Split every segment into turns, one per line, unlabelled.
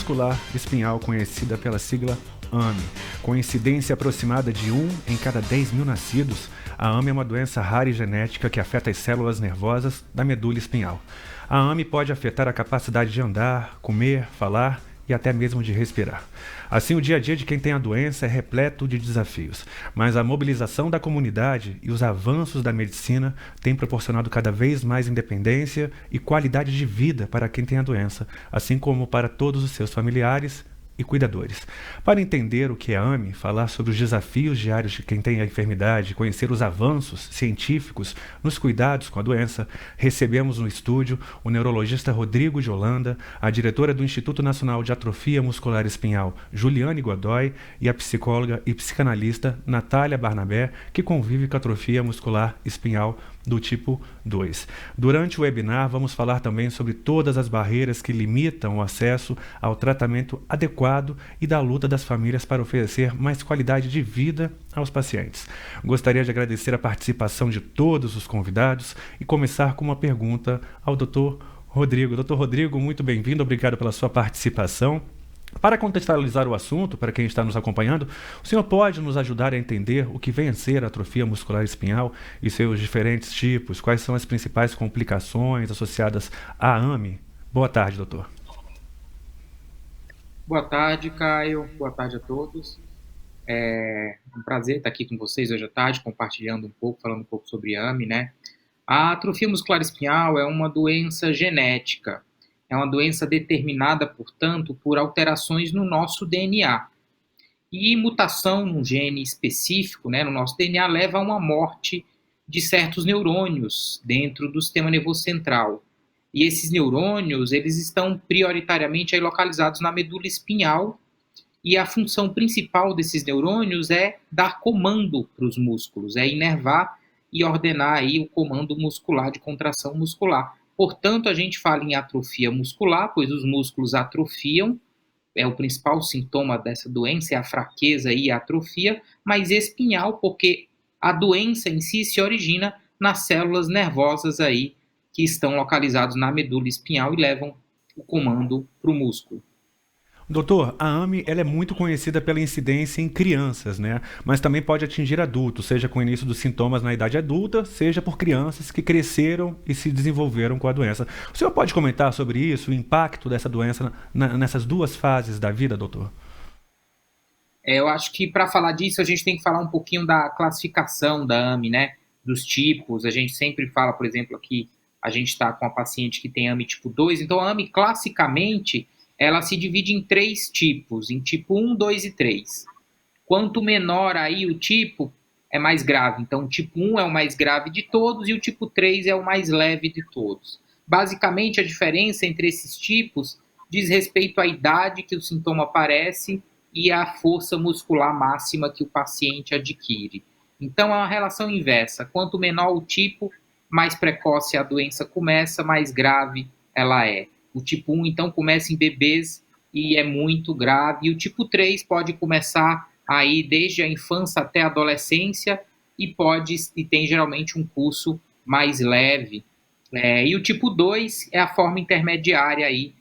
muscular espinhal, conhecida pela sigla AME. Com incidência aproximada de 1 em cada 10 mil nascidos, a AME é uma doença rara e genética que afeta as células nervosas da medula espinhal. A AME pode afetar a capacidade de andar, comer, falar e até mesmo de respirar. Assim, o dia a dia de quem tem a doença é repleto de desafios, mas a mobilização da comunidade e os avanços da medicina têm proporcionado cada vez mais independência e qualidade de vida para quem tem a doença, assim como para todos os seus familiares e cuidadores. Para entender o que é AME, falar sobre os desafios diários de quem tem a enfermidade, conhecer os avanços científicos nos cuidados com a doença, recebemos no estúdio o neurologista Rodrigo de Holanda, a diretora do Instituto Nacional de Atrofia Muscular Espinhal, Juliane Godoy, e a psicóloga e psicanalista Natália Barnabé, que convive com a atrofia muscular espinhal do tipo 2. Durante o webinar, vamos falar também sobre todas as barreiras que limitam o acesso ao tratamento adequado e da luta das famílias para oferecer mais qualidade de vida aos pacientes. Gostaria de agradecer a participação de todos os convidados e começar com uma pergunta ao Dr. Rodrigo. Dr. Rodrigo, muito bem-vindo, obrigado pela sua participação. Para contextualizar o assunto, para quem está nos acompanhando, o senhor pode nos ajudar a entender o que vem a ser a atrofia muscular espinhal e seus diferentes tipos? Quais são as principais complicações associadas à AME? Boa tarde, doutor.
Boa tarde, Caio. Boa tarde a todos. É um prazer estar aqui com vocês hoje à tarde, compartilhando um pouco, falando um pouco sobre AME, né? A atrofia muscular espinhal é uma doença genética. É uma doença determinada, portanto, por alterações no nosso DNA. E mutação num gene específico, né, no nosso DNA, leva a uma morte de certos neurônios dentro do sistema nervoso central. E esses neurônios, eles estão prioritariamente aí localizados na medula espinhal, e a função principal desses neurônios é dar comando para os músculos, é inervar e ordenar aí o comando muscular de contração muscular. Portanto, a gente fala em atrofia muscular, pois os músculos atrofiam, é o principal sintoma dessa doença, é a fraqueza e a atrofia, mas espinhal, porque a doença em si se origina nas células nervosas aí, que estão localizadas na medula espinhal e levam o comando para o músculo.
Doutor, a AME ela é muito conhecida pela incidência em crianças, né? Mas também pode atingir adultos, seja com o início dos sintomas na idade adulta, seja por crianças que cresceram e se desenvolveram com a doença. O senhor pode comentar sobre isso, o impacto dessa doença nessas duas fases da vida, doutor?
Eu acho que para falar disso a gente tem que falar um pouquinho da classificação da AME, né? Dos tipos. A gente sempre fala, por exemplo, aqui a gente está com a paciente que tem AME tipo 2. Então a AME, classicamente, ela se divide em 3 tipos, em tipo 1, 2 e 3. Quanto menor aí o tipo, é mais grave. Então o tipo 1 é o mais grave de todos e o tipo 3 é o mais leve de todos. Basicamente, a diferença entre esses tipos diz respeito à idade que o sintoma aparece e à força muscular máxima que o paciente adquire. Então é uma relação inversa. Quanto menor o tipo, mais precoce a doença começa, mais grave ela é. O tipo 1, então, começa em bebês e é muito grave. E o tipo 3 pode começar aí desde a infância até a adolescência e tem geralmente um curso mais leve. E o tipo 2 é a forma intermediária aí,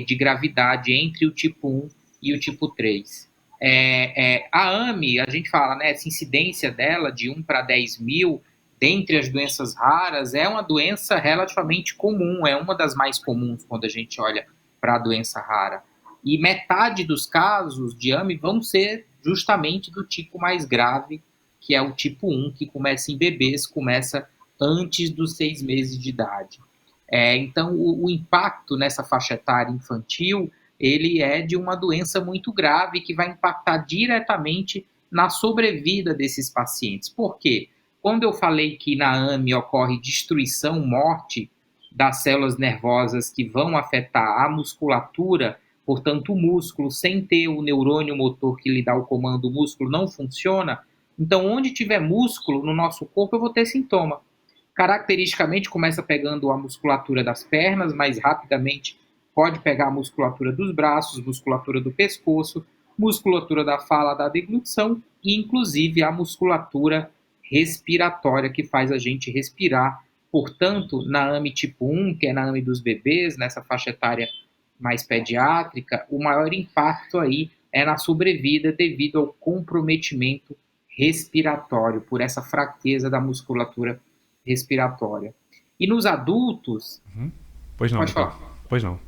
de gravidade entre o tipo 1 e o tipo 3. A AME, a gente fala, né, essa incidência dela de 1 para 10 mil, dentre as doenças raras, é uma doença relativamente comum, é uma das mais comuns quando a gente olha para a doença rara. E metade dos casos de AME vão ser justamente do tipo mais grave, que é o tipo 1, que começa em bebês, começa antes dos 6 meses de idade. Então, o impacto nessa faixa etária infantil, ele é de uma doença muito grave que vai impactar diretamente na sobrevida desses pacientes. Por quê? Quando eu falei que na AME ocorre destruição, morte das células nervosas que vão afetar a musculatura, portanto, o músculo, sem ter o neurônio motor que lhe dá o comando, o músculo não funciona. Então, onde tiver músculo no nosso corpo, eu vou ter sintoma. Caracteristicamente, começa pegando a musculatura das pernas, mais rapidamente pode pegar a musculatura dos braços, musculatura do pescoço, musculatura da fala, da deglutição e, inclusive, a musculatura respiratória que faz a gente respirar. Portanto, na AME tipo 1, que é na AME dos bebês, nessa faixa etária mais pediátrica, o maior impacto aí é na sobrevida devido ao comprometimento respiratório, por essa fraqueza da musculatura respiratória. E nos adultos,
Pois não,
pode
doutor.
falar.
Pois não.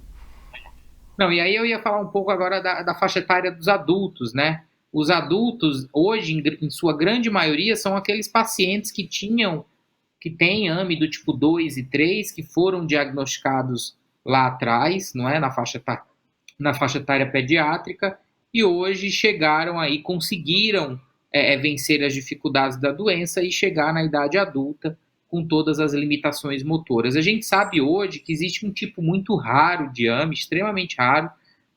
Não, e aí eu ia falar um pouco agora da faixa etária dos adultos, né? Os adultos, hoje, em sua grande maioria, são aqueles pacientes que têm AMI do tipo 2 e 3, que foram diagnosticados lá atrás, não é? Na faixa etária pediátrica, e hoje chegaram aí, conseguiram vencer as dificuldades da doença e chegar na idade adulta com todas as limitações motoras. A gente sabe hoje que existe um tipo muito raro de AMI, extremamente raro,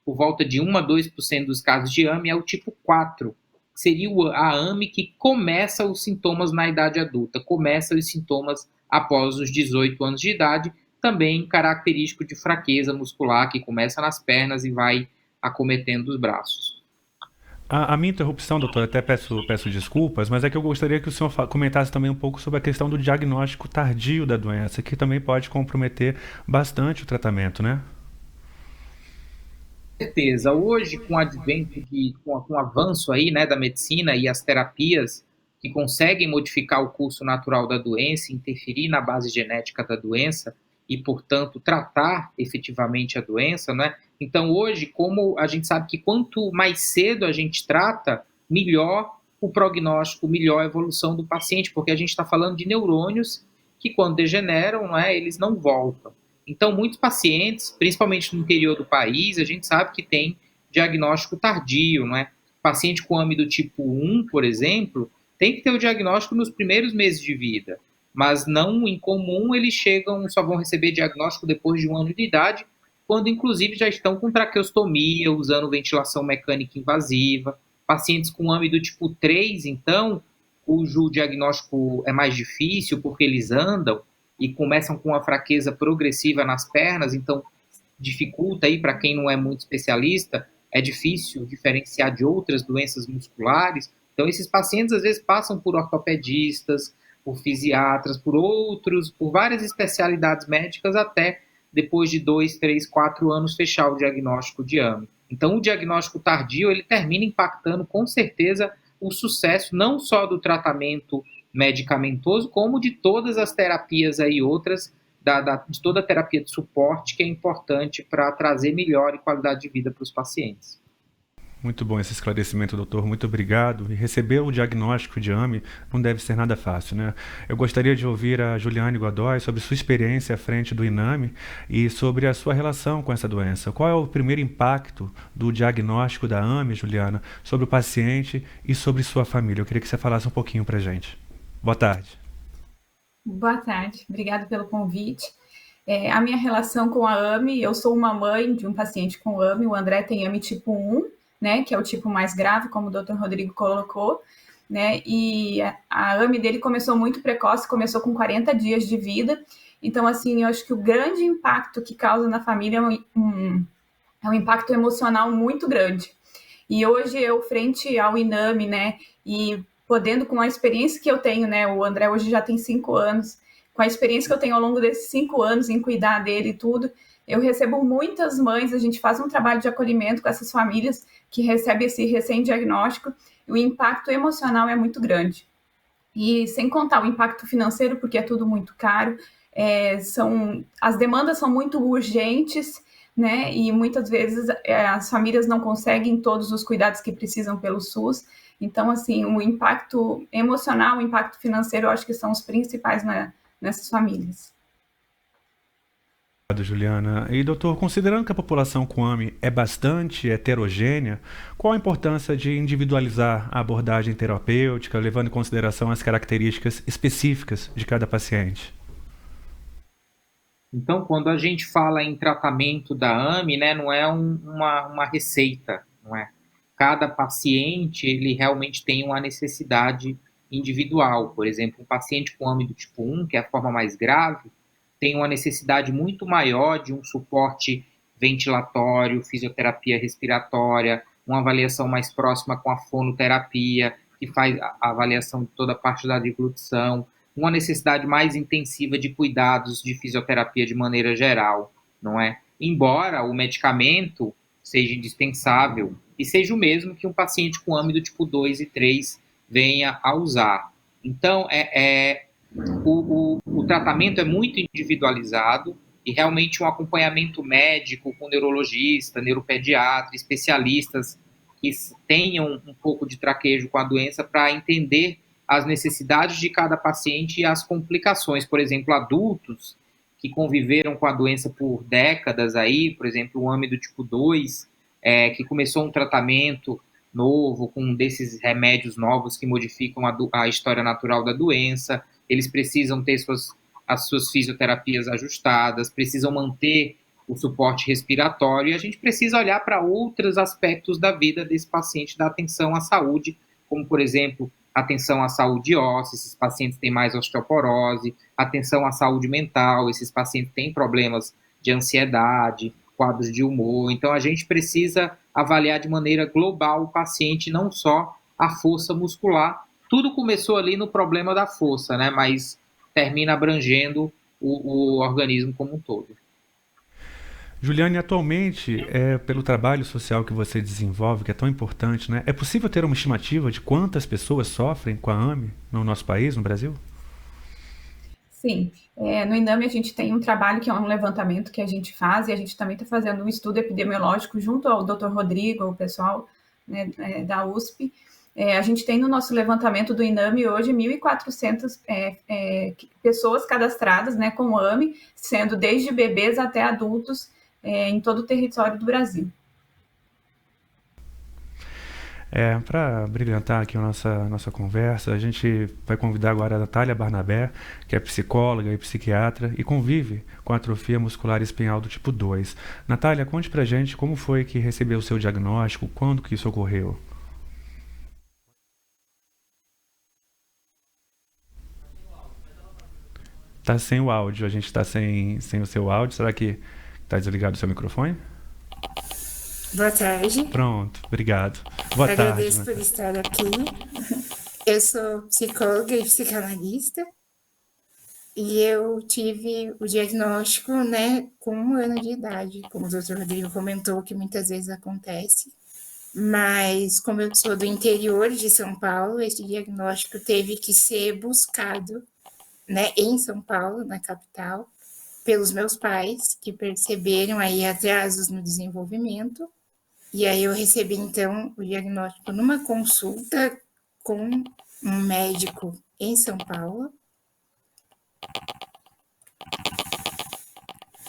por volta de 1 a 2% dos casos de AMI, é o tipo 4, que seria a AMI que começa os sintomas na idade adulta, começa os sintomas após os 18 anos de idade, também característico de fraqueza muscular, que começa nas pernas e vai acometendo os braços.
A minha interrupção, doutor, até peço desculpas, mas é que eu gostaria que o senhor comentasse também um pouco sobre a questão do diagnóstico tardio da doença, que também pode comprometer bastante o tratamento, né?
Certeza. Hoje, com o advento com o avanço aí, né, da medicina e as terapias que conseguem modificar o curso natural da doença, interferir na base genética da doença e, portanto, tratar efetivamente a doença, né? Então, hoje, como a gente sabe que quanto mais cedo a gente trata, melhor o prognóstico, melhor a evolução do paciente, porque a gente está falando de neurônios que, quando degeneram, não é, eles não voltam. Então, muitos pacientes, principalmente no interior do país, a gente sabe que tem diagnóstico tardio, não é? Paciente com AMI do tipo 1, por exemplo, tem que ter o diagnóstico nos primeiros meses de vida, mas não incomum eles chegam, só vão receber diagnóstico depois de 1 ano de idade, quando inclusive já estão com traqueostomia, usando ventilação mecânica invasiva. Pacientes com AMI do tipo 3, então, cujo diagnóstico é mais difícil porque eles andam, e começam com uma fraqueza progressiva nas pernas, então dificulta aí para quem não é muito especialista, é difícil diferenciar de outras doenças musculares. Então esses pacientes às vezes passam por ortopedistas, por fisiatras, por várias especialidades médicas até depois de 2, 3, 4 anos fechar o diagnóstico de AMI. Então o diagnóstico tardio ele termina impactando com certeza o sucesso não só do tratamento medicamentoso, como de todas as terapias aí outras, de toda a terapia de suporte que é importante para trazer melhor e qualidade de vida para os pacientes.
Muito bom esse esclarecimento, doutor. Muito obrigado. E receber o diagnóstico de AMI não deve ser nada fácil, né? Eu gostaria de ouvir a Juliane Godoy sobre sua experiência à frente do INAME e sobre a sua relação com essa doença. Qual é o primeiro impacto do diagnóstico da AMI, Juliana, sobre o paciente e sobre sua família? Eu queria que você falasse um pouquinho para a gente. Boa tarde.
Boa tarde, obrigada pelo convite. A minha relação com a AMI, eu sou uma mãe de um paciente com AMI, o André tem AMI tipo 1, né, que é o tipo mais grave, como o Dr. Rodrigo colocou, né, e a AMI dele começou muito precoce, começou com 40 dias de vida, então, assim, eu acho que o grande impacto que causa na família é um impacto emocional muito grande. E hoje eu, frente ao INAME, né, e podendo, com a experiência que eu tenho, né, o André hoje já tem 5 anos, com a experiência que eu tenho ao longo desses 5 anos em cuidar dele e tudo, eu recebo muitas mães, a gente faz um trabalho de acolhimento com essas famílias que recebem esse recém-diagnóstico, e o impacto emocional é muito grande. E sem contar o impacto financeiro, porque é tudo muito caro, as demandas são muito urgentes, né? E muitas vezes as famílias não conseguem todos os cuidados que precisam pelo SUS. Então, assim, o impacto emocional, o impacto financeiro, eu acho que são os principais nessas famílias.
Obrigado, Juliana. E, doutor, considerando que a população com AMI é bastante heterogênea, qual a importância de individualizar a abordagem terapêutica, levando em consideração as características específicas de cada paciente?
Então, quando a gente fala em tratamento da AMI, né, não é uma receita, não é? Cada paciente, ele realmente tem uma necessidade individual. Por exemplo, um paciente com AMI do tipo 1, que é a forma mais grave, tem uma necessidade muito maior de um suporte ventilatório, fisioterapia respiratória, uma avaliação mais próxima com a fonoterapia, que faz a avaliação de toda a parte da deglutição, uma necessidade mais intensiva de cuidados de fisioterapia de maneira geral, não é? embora o medicamento seja indispensável e seja o mesmo que um paciente com AMI do tipo 2 e 3 venha a usar. Então, o tratamento é muito individualizado e realmente um acompanhamento médico com neurologista, neuropediatra, especialistas que tenham um pouco de traquejo com a doença para entender as necessidades de cada paciente e as complicações. Por exemplo, adultos que conviveram com a doença por décadas aí, por exemplo, o AMI do tipo 2, que começou um tratamento novo, com um desses remédios novos que modificam a história natural da doença, eles precisam ter as suas fisioterapias ajustadas, precisam manter o suporte respiratório, e a gente precisa olhar para outros aspectos da vida desse paciente, da atenção à saúde, como, por exemplo, atenção à saúde óssea, esses pacientes têm mais osteoporose, atenção à saúde mental, esses pacientes têm problemas de ansiedade, quadros de humor. Então, a gente precisa avaliar de maneira global o paciente, não só a força muscular. Tudo começou ali no problema da força, né? Mas termina abrangendo o organismo como um todo.
Juliane, atualmente, pelo trabalho social que você desenvolve, que é tão importante, né? É possível ter uma estimativa de quantas pessoas sofrem com a AMI no nosso país, no Brasil?
Sim, no INAME a gente tem um trabalho que é um levantamento que a gente faz, e a gente também está fazendo um estudo epidemiológico junto ao Dr. Rodrigo, o pessoal, né, da USP. A gente tem no nosso levantamento do INAME hoje 1.400 pessoas cadastradas, né, com AMI, sendo desde bebês até adultos, em todo o território do Brasil.
Para brilhantar aqui a nossa conversa, a gente vai convidar agora a Natália Barnabé, que é psicóloga e psiquiatra e convive com atrofia muscular espinhal do tipo 2. Natália, conte pra gente como foi que recebeu o seu diagnóstico, quando que isso ocorreu? Tá sem o áudio, a gente tá sem o seu áudio. Será que tá desligado o seu microfone?
Boa tarde.
Pronto, obrigado. Boa tarde.
Agradeço por estar aqui. Eu sou psicóloga e psicanalista e eu tive o diagnóstico, né, com 1 ano de idade, como o doutor Rodrigo comentou, que muitas vezes acontece. Mas como eu sou do interior de São Paulo, esse diagnóstico teve que ser buscado, né, em São Paulo, na capital, pelos meus pais, que perceberam aí atrasos no desenvolvimento. E aí eu recebi, então, o diagnóstico numa consulta com um médico em São Paulo,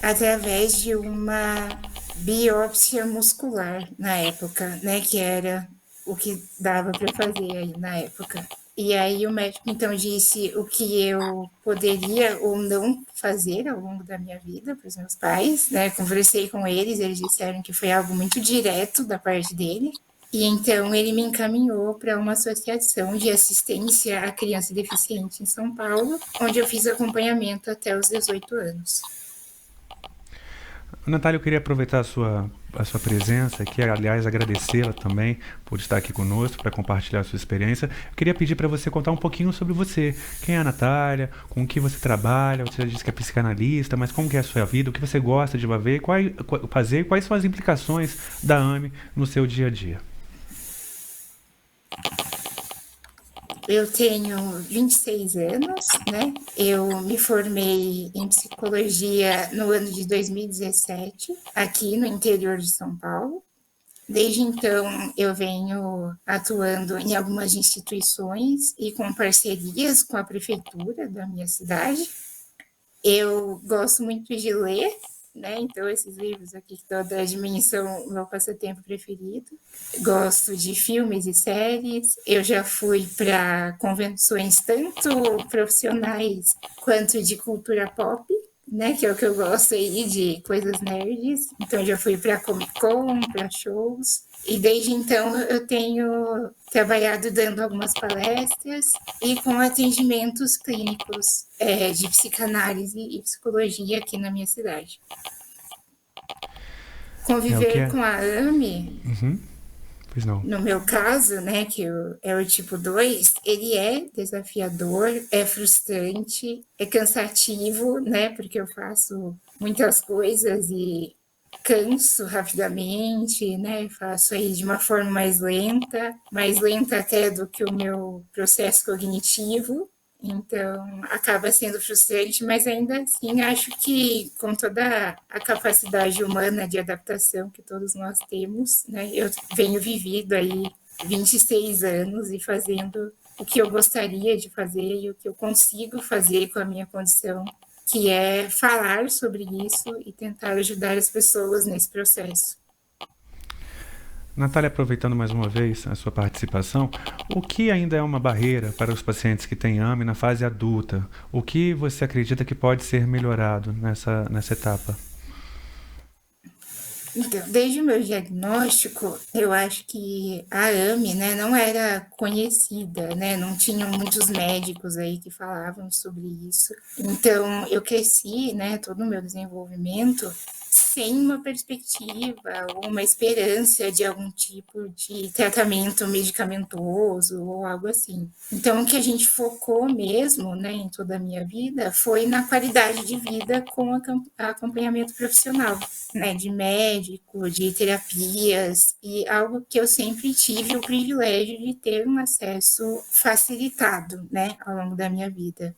através de uma biópsia muscular na época, né, que era o que dava para fazer aí na época. E aí o médico, então, disse o que eu poderia ou não fazer ao longo da minha vida para os meus pais, né? Conversei com eles disseram que foi algo muito direto da parte dele. E então ele me encaminhou para uma associação de assistência à criança deficiente em São Paulo, onde eu fiz acompanhamento até os 18 anos.
Natália, eu queria aproveitar a sua presença aqui, aliás, agradecê-la também por estar aqui conosco, para compartilhar a sua experiência. Eu queria pedir para você contar um pouquinho sobre você. Quem é a Natália? Com o que você trabalha? Você já disse que é psicanalista, mas como que é a sua vida? O que você gosta de fazer? Quais são as implicações da AMI no seu dia a dia?
Eu tenho 26 anos, né? Eu me formei em psicologia no ano de 2017, aqui no interior de São Paulo. Desde então, eu venho atuando em algumas instituições e com parcerias com a prefeitura da minha cidade. Eu gosto muito de ler, né? Então, esses livros aqui que estão atrás de mim são o meu passatempo preferido. Gosto de filmes e séries. Eu já fui para convenções tanto profissionais quanto de cultura pop, né? Que é o que eu gosto aí de coisas nerds. Então, eu já fui para Comic Con, para shows. E desde então eu tenho trabalhado dando algumas palestras e com atendimentos clínicos de psicanálise e psicologia aqui na minha cidade. Conviver com a AMI,
Pois não.
No meu caso, né, que é o tipo 2, ele é desafiador, é frustrante, é cansativo, né, porque eu faço muitas coisas e canso rapidamente, né? Faço aí de uma forma mais lenta até do que o meu processo cognitivo. Então, acaba sendo frustrante, mas ainda assim, acho que com toda a capacidade humana de adaptação que todos nós temos, né? Eu venho vivido aí 26 anos e fazendo o que eu gostaria de fazer e o que eu consigo fazer com a minha condição, que é falar sobre isso e tentar ajudar as pessoas nesse processo.
Natália, aproveitando mais uma vez a sua participação, o que ainda é uma barreira para os pacientes que têm AME na fase adulta? O que você acredita que pode ser melhorado nessa etapa?
Então, desde o meu diagnóstico, eu acho que a AME, né, não era conhecida, né, não tinham muitos médicos aí que falavam sobre isso. Então, eu cresci, né, todo o meu desenvolvimento sem uma perspectiva ou uma esperança de algum tipo de tratamento medicamentoso ou algo assim. Então, o que a gente focou mesmo, né, em toda a minha vida foi na qualidade de vida com acompanhamento profissional, né, de médico, de terapias, e algo que eu sempre tive o privilégio de ter um acesso facilitado, né, ao longo da minha vida.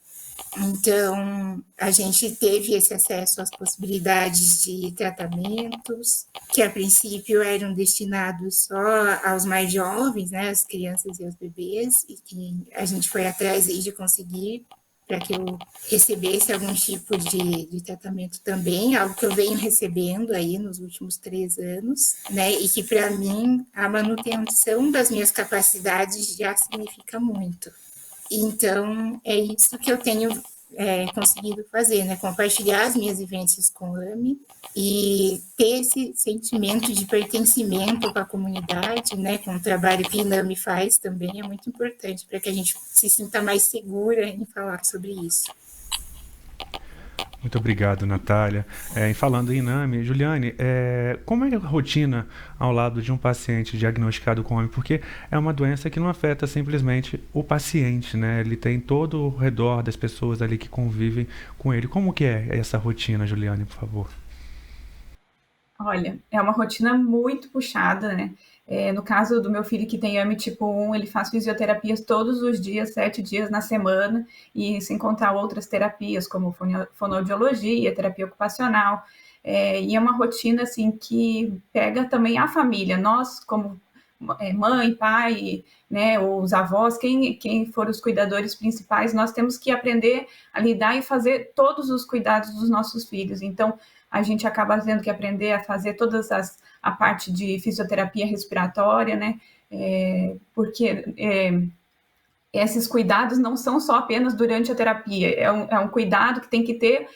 Então, a gente teve esse acesso às possibilidades de tratamentos, que a princípio eram destinados só aos mais jovens, né, as crianças e os bebês, e que a gente foi atrás aí de conseguir para que eu recebesse algum tipo de tratamento também, algo que eu venho recebendo aí nos últimos 3 anos, né, e que para mim a manutenção das minhas capacidades já significa muito. Então, é isso que eu tenho conseguido fazer, né? Compartilhar as minhas vivências com o AME e ter esse sentimento de pertencimento com a comunidade, né? Com o trabalho que a INAME faz também é muito importante para que a gente se sinta mais segura em falar sobre isso.
Muito obrigado, Natália. E falando em INAME, Juliane, como é a rotina ao lado de um paciente diagnosticado com AME? Porque é uma doença que não afeta simplesmente o paciente, né? Ele tem todo o redor das pessoas ali que convivem com ele. Como que é essa rotina, Juliane, por favor?
Olha, é uma rotina muito puxada, né? No caso do meu filho que tem AME tipo 1, ele faz fisioterapias todos os dias, 7 dias na semana, e sem contar outras terapias, como fonoaudiologia, terapia ocupacional. E é uma rotina, assim, que pega também a família. Nós, como mãe, pai, né, ou os avós, quem for os cuidadores principais, nós temos que aprender a lidar e fazer todos os cuidados dos nossos filhos. Então, a gente acaba tendo que aprender a fazer a parte de fisioterapia respiratória, né? Porque esses cuidados não são só apenas durante a terapia, é um cuidado que tem que ter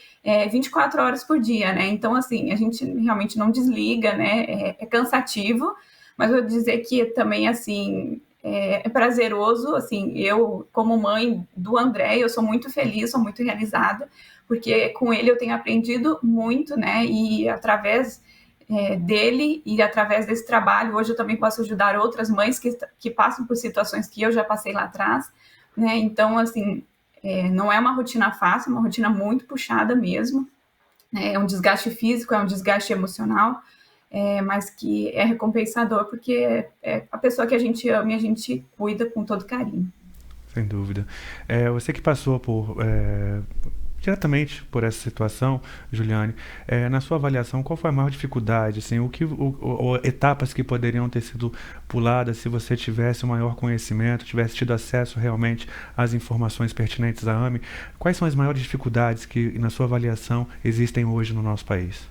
24 horas por dia, né? Então, assim, a gente realmente não desliga, né? É cansativo, mas eu vou dizer que também, assim, é prazeroso, assim, eu, como mãe do André, eu sou muito feliz, sou muito realizada, porque com ele eu tenho aprendido muito, né, e através dele e através desse trabalho, hoje eu também posso ajudar outras mães que passam por situações que eu já passei lá atrás, né, então, assim, não é uma rotina fácil, é uma rotina muito puxada mesmo, né, é um desgaste físico, é um desgaste emocional, mas que é recompensador, porque é a pessoa que a gente ama e a gente cuida com todo carinho.
Sem dúvida. Você que passou diretamente por essa situação, Juliane, na sua avaliação, qual foi a maior dificuldade, assim, etapas que poderiam ter sido puladas se você tivesse um maior conhecimento, tivesse tido acesso realmente às informações pertinentes à AME? Quais são as maiores dificuldades que, na sua avaliação, existem hoje no nosso país?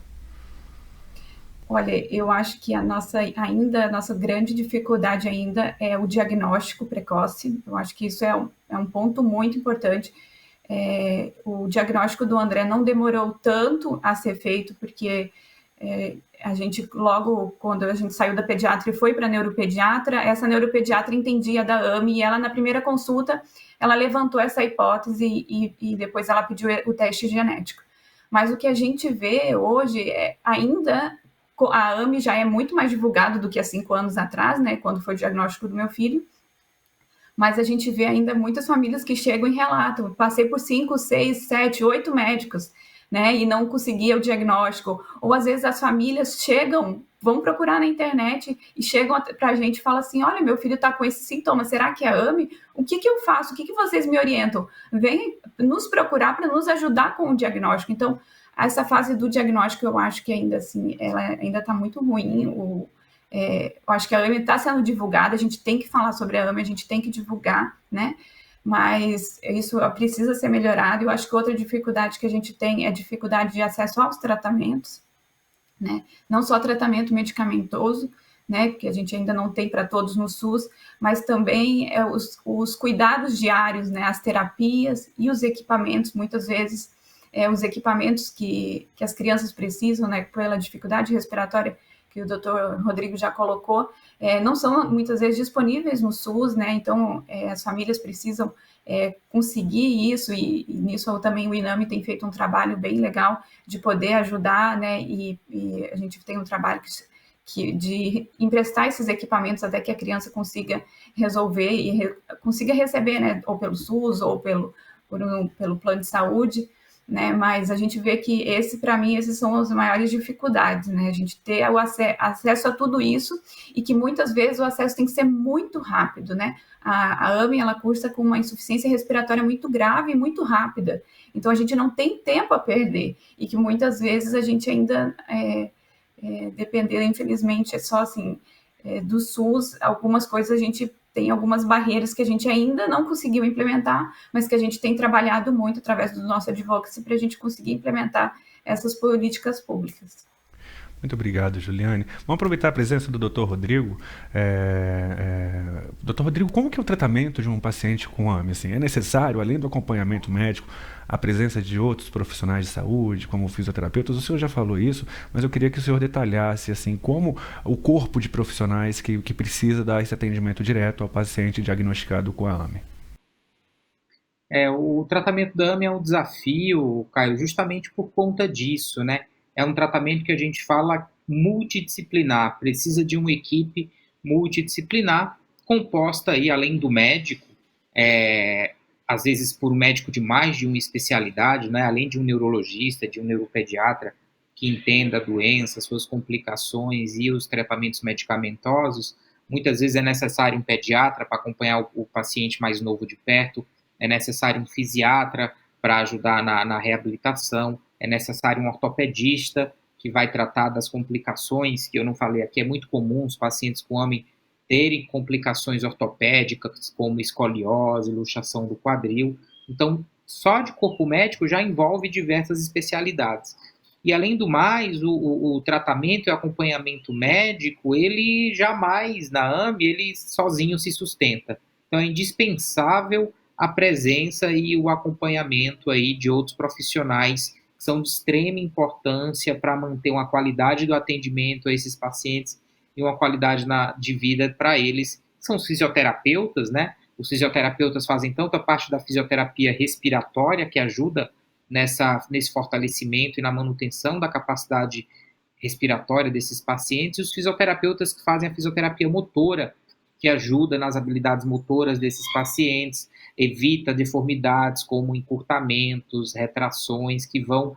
Olha, eu acho que a nossa grande dificuldade ainda é o diagnóstico precoce. Eu acho que isso é um ponto muito importante. O diagnóstico do André não demorou tanto a ser feito, porque a gente, logo quando a gente saiu da pediatra e foi para a neuropediatra, essa neuropediatra entendia da AME e ela, na primeira consulta, ela levantou essa hipótese e depois ela pediu o teste genético. Mas o que a gente vê hoje ainda a AME já é muito mais divulgado do que há 5 anos atrás, né, quando foi o diagnóstico do meu filho, mas a gente vê ainda muitas famílias que chegam e relatam, passei por 5, 6, 7, 8 médicos, né, e não conseguia o diagnóstico, ou às vezes as famílias vão procurar na internet e chegam para a gente e falam assim, olha, meu filho está com esse sintoma, será que é AME? O que eu faço? O que vocês me orientam? Vem nos procurar para nos ajudar com o diagnóstico. Então, essa fase do diagnóstico, eu acho que ainda assim, ela ainda está muito ruim. Eu acho que a AME está sendo divulgada, a gente tem que falar sobre a AME, a gente tem que divulgar, né? Mas isso precisa ser melhorado. Eu acho que outra dificuldade que a gente tem é a dificuldade de acesso aos tratamentos, né? Não só tratamento medicamentoso, né, que a gente ainda não tem para todos no SUS, mas também os cuidados diários, né, as terapias e os equipamentos, muitas vezes os equipamentos que as crianças precisam, né, pela dificuldade respiratória que o doutor Rodrigo já colocou, não são muitas vezes disponíveis no SUS, né, então as famílias precisam conseguir isso, e nisso também o INAME tem feito um trabalho bem legal de poder ajudar, né, e a gente tem um trabalho de emprestar esses equipamentos até que a criança consiga resolver e consiga receber, né, ou pelo SUS ou pelo plano de saúde, né, mas a gente vê que para mim, esses são as maiores dificuldades, né, a gente ter o acesso a tudo isso, e que muitas vezes o acesso tem que ser muito rápido, né, a AME, ela cursa com uma insuficiência respiratória muito grave e muito rápida, então a gente não tem tempo a perder, e que muitas vezes a gente ainda depender, infelizmente, é só assim, do SUS, algumas coisas a gente tem algumas barreiras que a gente ainda não conseguiu implementar, mas que a gente tem trabalhado muito através do nosso advocacy para a gente conseguir implementar essas políticas públicas.
Muito obrigado, Juliane. Vamos aproveitar a presença do Dr. Rodrigo. Dr. Rodrigo, como que é o tratamento de um paciente com AME? Assim, é necessário, além do acompanhamento médico, a presença de outros profissionais de saúde, como fisioterapeutas? O senhor já falou isso, mas eu queria que o senhor detalhasse assim, como o corpo de profissionais que precisa dar esse atendimento direto ao paciente diagnosticado com a AME.
O tratamento da AME é um desafio, Caio, justamente por conta disso, né? É um tratamento que a gente fala multidisciplinar, precisa de uma equipe multidisciplinar, composta aí, além do médico, às vezes por um médico de mais de uma especialidade, né? Além de um neurologista, de um neuropediatra, que entenda a doença, suas complicações e os tratamentos medicamentosos. Muitas vezes é necessário um pediatra para acompanhar o paciente mais novo de perto, é necessário um fisiatra para ajudar na reabilitação, é necessário um ortopedista que vai tratar das complicações, que eu não falei aqui, é muito comum os pacientes com AME terem complicações ortopédicas, como escoliose, luxação do quadril. Então, só de corpo médico já envolve diversas especialidades. E, além do mais, o tratamento e o acompanhamento médico, ele jamais, na AME, ele sozinho se sustenta. Então, é indispensável a presença e o acompanhamento aí de outros profissionais que são de extrema importância para manter uma qualidade do atendimento a esses pacientes e uma qualidade de vida para eles. São os fisioterapeutas, né? Os fisioterapeutas fazem tanto a parte da fisioterapia respiratória, que ajuda nesse fortalecimento e na manutenção da capacidade respiratória desses pacientes, e os fisioterapeutas que fazem a fisioterapia motora, que ajuda nas habilidades motoras desses pacientes, evita deformidades como encurtamentos, retrações, que vão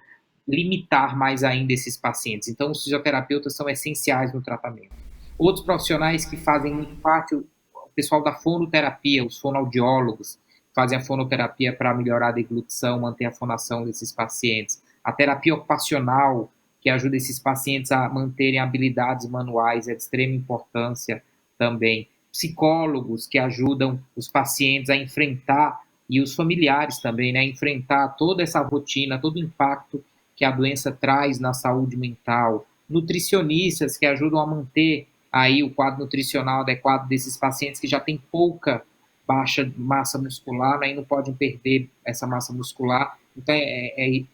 limitar mais ainda esses pacientes. Então, os fisioterapeutas são essenciais no tratamento. Outros profissionais que fazem muito parte, o pessoal da fonoterapia, os fonoaudiólogos, fazem a fonoterapia para melhorar a deglutição, manter a fonação desses pacientes. A terapia ocupacional, que ajuda esses pacientes a manterem habilidades manuais, é de extrema importância também. Psicólogos que ajudam os pacientes a enfrentar, e os familiares também, né, a enfrentar toda essa rotina, todo o impacto que a doença traz na saúde mental. Nutricionistas que ajudam a manter aí o quadro nutricional adequado desses pacientes que já têm baixa massa muscular, né, e não podem perder essa massa muscular. Então, é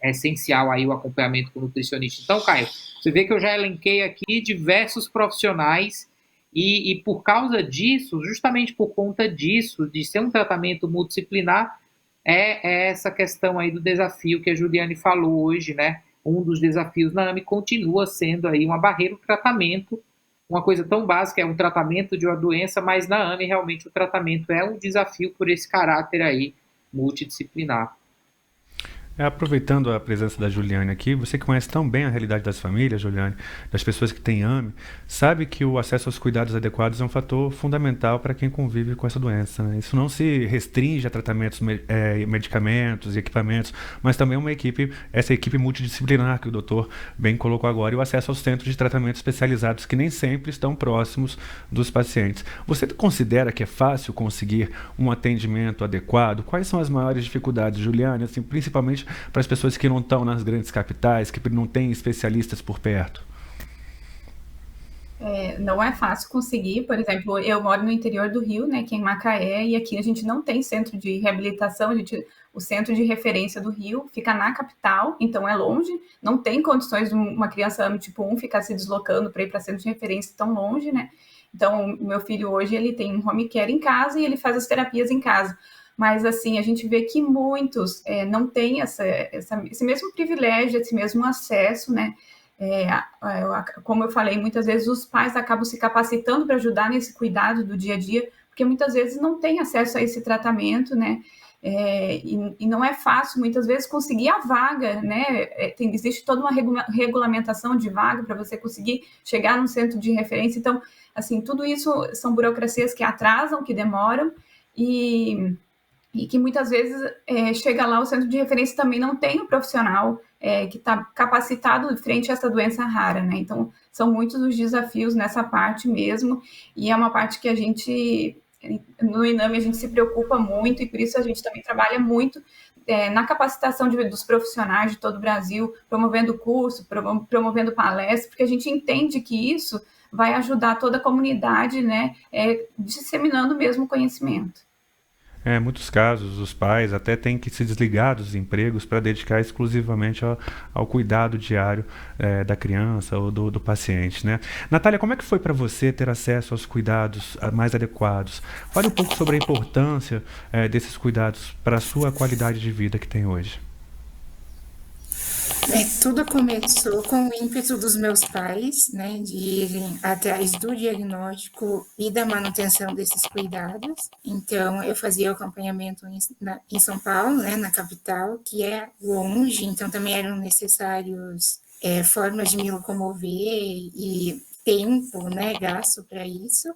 essencial aí o acompanhamento com o nutricionista. Então, Caio, você vê que eu já elenquei aqui diversos profissionais. E por causa disso, justamente por conta disso, de ser um tratamento multidisciplinar, é essa questão aí do desafio que a Juliane falou hoje, né? Um dos desafios na AME continua sendo aí uma barreira do tratamento, uma coisa tão básica, é um tratamento de uma doença, mas na AME realmente o tratamento é um desafio por esse caráter aí multidisciplinar.
Aproveitando a presença da Juliane aqui, você que conhece tão bem a realidade das famílias, Juliane, das pessoas que têm AME, sabe que o acesso aos cuidados adequados é um fator fundamental para quem convive com essa doença, né? Isso não se restringe a tratamentos, medicamentos e equipamentos, mas também essa equipe multidisciplinar que o doutor bem colocou agora, e o acesso aos centros de tratamento especializados que nem sempre estão próximos dos pacientes. Você considera que é fácil conseguir um atendimento adequado? Quais são as maiores dificuldades, Juliane, assim, principalmente para as pessoas que não estão nas grandes capitais, que não têm especialistas por perto?
Não é fácil conseguir. Por exemplo, eu moro no interior do Rio, né, que é em Macaé, e aqui a gente não tem centro de reabilitação. O centro de referência do Rio fica na capital, então é longe, não tem condições de uma criança AME tipo 1 ficar se deslocando para ir para centro de referência tão longe, né? Então, o meu filho hoje, ele tem um home care em casa e ele faz as terapias em casa. Mas, assim, a gente vê que muitos não têm esse mesmo privilégio, esse mesmo acesso, né? Como eu falei, muitas vezes os pais acabam se capacitando para ajudar nesse cuidado do dia a dia, porque muitas vezes não tem acesso a esse tratamento, né? E não é fácil, muitas vezes, conseguir a vaga, né? Existe toda uma regulamentação de vaga para você conseguir chegar num centro de referência. Então, assim, tudo isso são burocracias que atrasam, que demoram, e que muitas vezes chega lá, o centro de referência também não tem um profissional que está capacitado frente a essa doença rara, né? Então, são muitos os desafios nessa parte mesmo, e é uma parte que a gente, no INAME, a gente se preocupa muito, e por isso a gente também trabalha muito na capacitação dos profissionais de todo o Brasil, promovendo curso, promovendo palestras, porque a gente entende que isso vai ajudar toda a comunidade, né, disseminando mesmo o conhecimento.
Em muitos casos, os pais até têm que se desligar dos empregos para dedicar exclusivamente ao cuidado diário da criança ou do paciente, né? Natália, como é que foi para você ter acesso aos cuidados mais adequados? Fale um pouco sobre a importância desses cuidados para a sua qualidade de vida que tem hoje.
Tudo começou com o ímpeto dos meus pais, né, de irem atrás do diagnóstico e da manutenção desses cuidados. Então, eu fazia o acompanhamento em São Paulo, né, na capital, que é longe, então também eram necessários formas de me locomover e tempo, né, gasto para isso.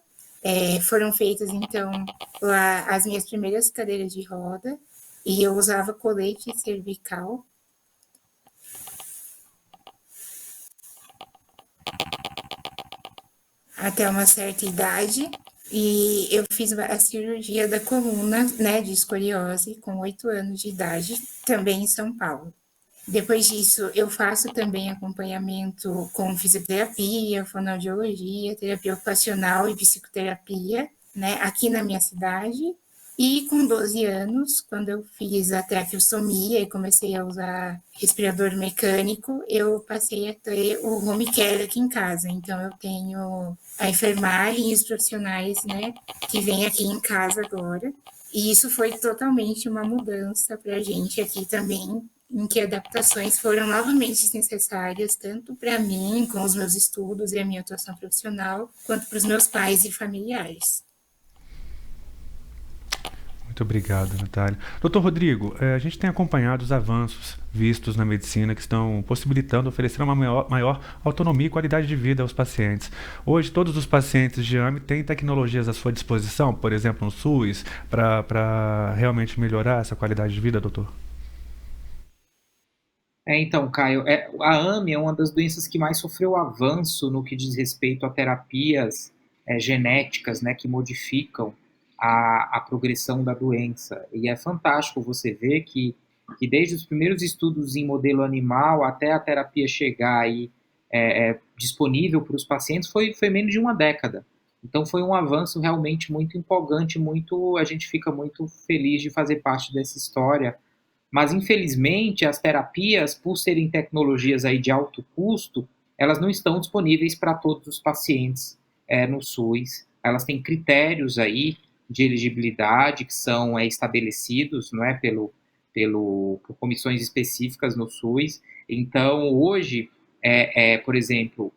Foram feitas, então, lá as minhas primeiras cadeiras de roda, e eu usava colete cervical até uma certa idade, e eu fiz a cirurgia da coluna, né, de escoliose, com 8 anos de idade, também em São Paulo. Depois disso, eu faço também acompanhamento com fisioterapia, fonoaudiologia, terapia ocupacional e psicoterapia, né, aqui na minha cidade. E com 12 anos, quando eu fiz a traqueostomia e comecei a usar respirador mecânico, eu passei a ter o home care aqui em casa. Então, eu tenho a enfermagem e os profissionais, né, que vêm aqui em casa agora. E isso foi totalmente uma mudança para a gente aqui também, em que adaptações foram novamente necessárias, tanto para mim, com os meus estudos e a minha atuação profissional, quanto para os meus pais e familiares.
Muito obrigado, Natália. Doutor Rodrigo, a gente tem acompanhado os avanços vistos na medicina que estão possibilitando oferecer uma maior autonomia e qualidade de vida aos pacientes. Hoje, todos os pacientes de AME têm tecnologias à sua disposição, por exemplo, no SUS, para realmente melhorar essa qualidade de vida, doutor?
Então, Caio, a AME é uma das doenças que mais sofreu avanço no que diz respeito a terapias genéticas, né, que modificam a progressão da doença. E é fantástico você ver que desde os primeiros estudos em modelo animal até a terapia chegar aí disponível para os pacientes foi menos de uma década. Então foi um avanço realmente muito empolgante, a gente fica muito feliz de fazer parte dessa história. Mas, infelizmente, as terapias, por serem tecnologias aí de alto custo, elas não estão disponíveis para todos os pacientes no SUS. Elas têm critérios aí de elegibilidade que são estabelecidos, não é, por comissões específicas no SUS. Então, hoje, por exemplo,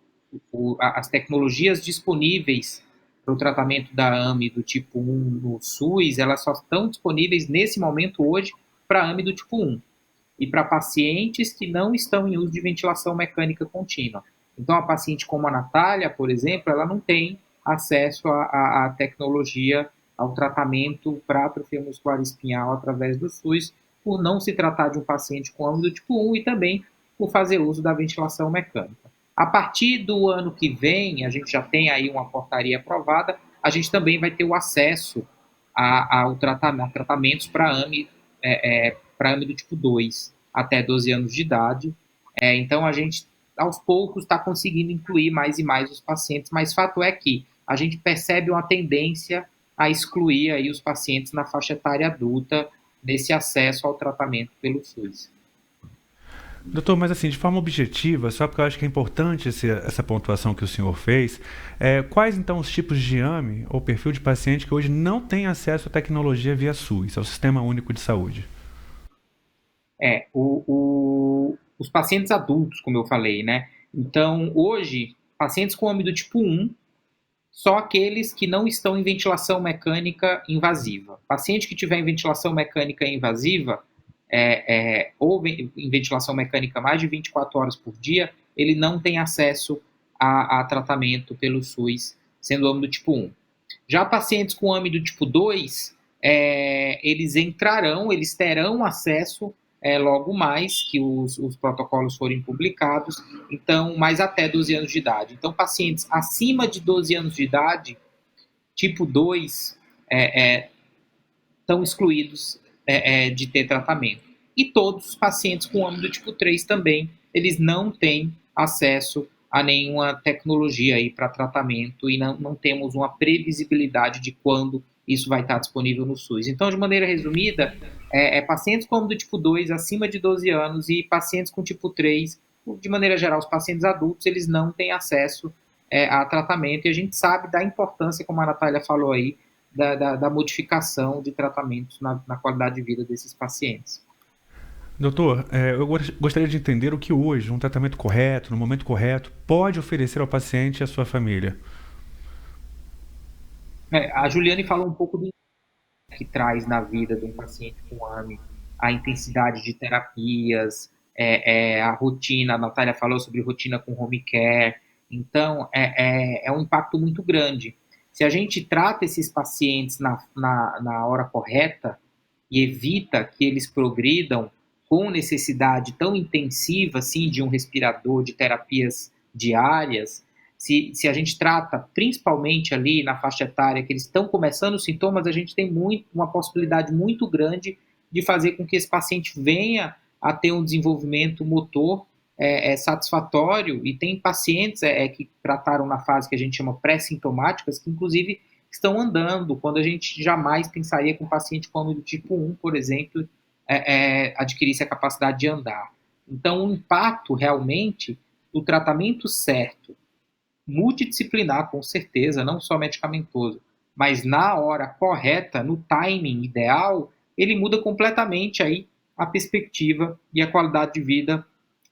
as tecnologias disponíveis para o tratamento da AME do tipo 1 no SUS, elas só estão disponíveis nesse momento hoje para AME do tipo 1. e para pacientes que não estão em uso de ventilação mecânica contínua. Então, a paciente como a Natália, por exemplo, ela não tem acesso à tecnologia, ao tratamento para atrofia muscular espinhal através do SUS, por não se tratar de um paciente com âmbito tipo 1 e também por fazer uso da ventilação mecânica. A partir do ano que vem, a gente já tem aí uma portaria aprovada, a gente também vai ter o acesso a tratamentos para AMI, para AMI do tipo 2, até 12 anos de idade. Então, a gente, aos poucos, está conseguindo incluir mais e mais os pacientes, mas fato é que a gente percebe uma tendência a excluir aí os pacientes na faixa etária adulta nesse acesso ao tratamento pelo SUS.
Doutor, mas assim, de forma objetiva, só porque eu acho que é importante essa pontuação que o senhor fez, quais então os tipos de AMI ou perfil de paciente que hoje não tem acesso à tecnologia via SUS, ao Sistema Único de Saúde?
Os pacientes adultos, como eu falei, né? Então, hoje, pacientes com AMI do tipo 1, só aqueles que não estão em ventilação mecânica invasiva. Paciente que tiver em ventilação mecânica invasiva, ou em ventilação mecânica mais de 24 horas por dia, ele não tem acesso a tratamento pelo SUS, sendo AMI do tipo 1. Já pacientes com AMI do tipo 2, eles terão acesso logo mais que os protocolos forem publicados, então, mas até 12 anos de idade. Então, pacientes acima de 12 anos de idade, tipo 2, estão excluídos de ter tratamento. E todos os pacientes com AMI do tipo 3 também, eles não têm acesso a nenhuma tecnologia aí para tratamento e não temos uma previsibilidade de quando isso vai estar disponível no SUS. Então, de maneira resumida, pacientes com AMI do tipo 2 acima de 12 anos e pacientes com tipo 3, de maneira geral, os pacientes adultos, eles não têm acesso a tratamento e a gente sabe da importância, como a Natália falou aí, da modificação de tratamentos na qualidade de vida desses pacientes.
Doutor, eu gostaria de entender o que hoje um tratamento correto, no momento correto, pode oferecer ao paciente e à sua família.
A Juliane falou um pouco do que traz na vida de um paciente com AMI, a intensidade de terapias, a rotina, a Natália falou sobre rotina com home care, então é um impacto muito grande. Se a gente trata esses pacientes na hora correta e evita que eles progridam com necessidade tão intensiva assim, de um respirador, de terapias diárias, se a gente trata principalmente ali na faixa etária que eles estão começando os sintomas, a gente tem uma possibilidade muito grande de fazer com que esse paciente venha a ter um desenvolvimento motor satisfatório, e tem pacientes que trataram na fase que a gente chama pré-sintomáticas, que inclusive estão andando, quando a gente jamais pensaria que um paciente com AMI do tipo 1, por exemplo, adquirisse a capacidade de andar. Então, o impacto realmente do tratamento certo, multidisciplinar, com certeza, não só medicamentoso, mas na hora correta, no timing ideal, ele muda completamente aí a perspectiva e a qualidade de vida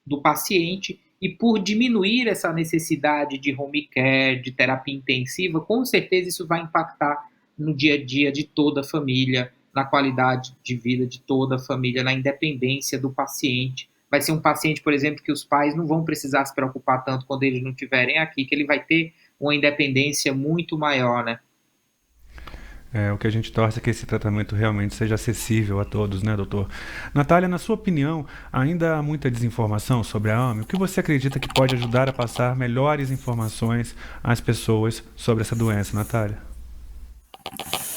do paciente, e por diminuir essa necessidade de home care, de terapia intensiva, com certeza isso vai impactar no dia a dia de toda a família, na qualidade de vida de toda a família, na independência do paciente. Vai ser um paciente, por exemplo, que os pais não vão precisar se preocupar tanto quando eles não estiverem aqui, que ele vai ter uma independência muito maior, né?
O que a gente torce é que esse tratamento realmente seja acessível a todos, né, doutor? Natália, na sua opinião, ainda há muita desinformação sobre a AMI? O que você acredita que pode ajudar a passar melhores informações às pessoas sobre essa doença, Natália?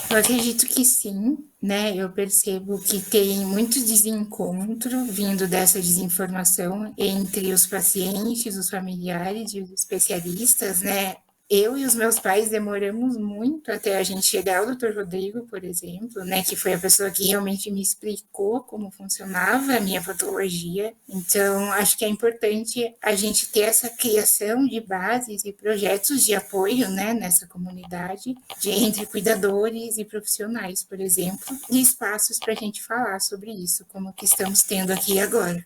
Eu acredito que sim, né? Eu percebo que tem muito desencontro vindo dessa desinformação entre os pacientes, os familiares e os especialistas, né? Eu e os meus pais demoramos muito até a gente chegar ao Dr. Rodrigo, por exemplo, né, que foi a pessoa que realmente me explicou como funcionava a minha patologia. Então, acho que é importante a gente ter essa criação de bases e projetos de apoio, né, nessa comunidade, entre cuidadores e profissionais, por exemplo, e espaços para a gente falar sobre isso, como que estamos tendo aqui agora.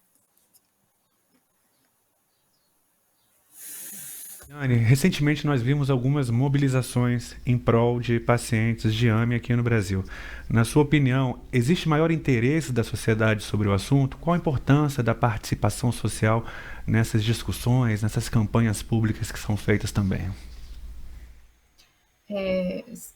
Anne, recentemente nós vimos algumas mobilizações em prol de pacientes de AME aqui no Brasil. Na sua opinião, existe maior interesse da sociedade sobre o assunto? Qual a importância da participação social nessas discussões, nessas campanhas públicas que são feitas também?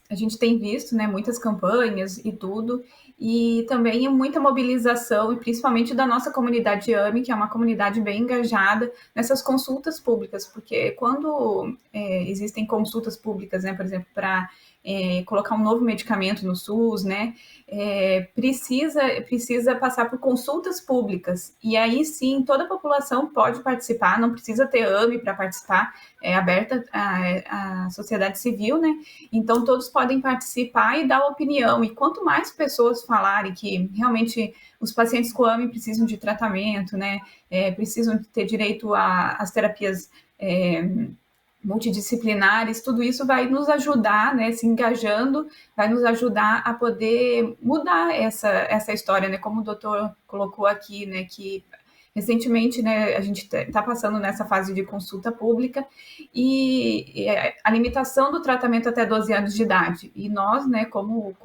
A gente tem visto, né, muitas campanhas e tudo, e também muita mobilização, e principalmente da nossa comunidade AME, que é uma comunidade bem engajada nessas consultas públicas, porque quando existem consultas públicas, né, por exemplo, para colocar um novo medicamento no SUS, né, precisa passar por consultas públicas, e aí sim toda a população pode participar, não precisa ter AME para participar, é aberta a sociedade civil, né, então todos podem participar e dar opinião, e quanto mais pessoas falarem que realmente os pacientes com AME precisam de tratamento, né, precisam ter direito às terapias multidisciplinares, tudo isso vai nos ajudar, né, se engajando, vai nos ajudar a poder mudar essa história, né, como o doutor colocou aqui, né, que recentemente, né, a gente está passando nessa fase de consulta pública e a limitação do tratamento até 12 anos de idade, e nós, né, como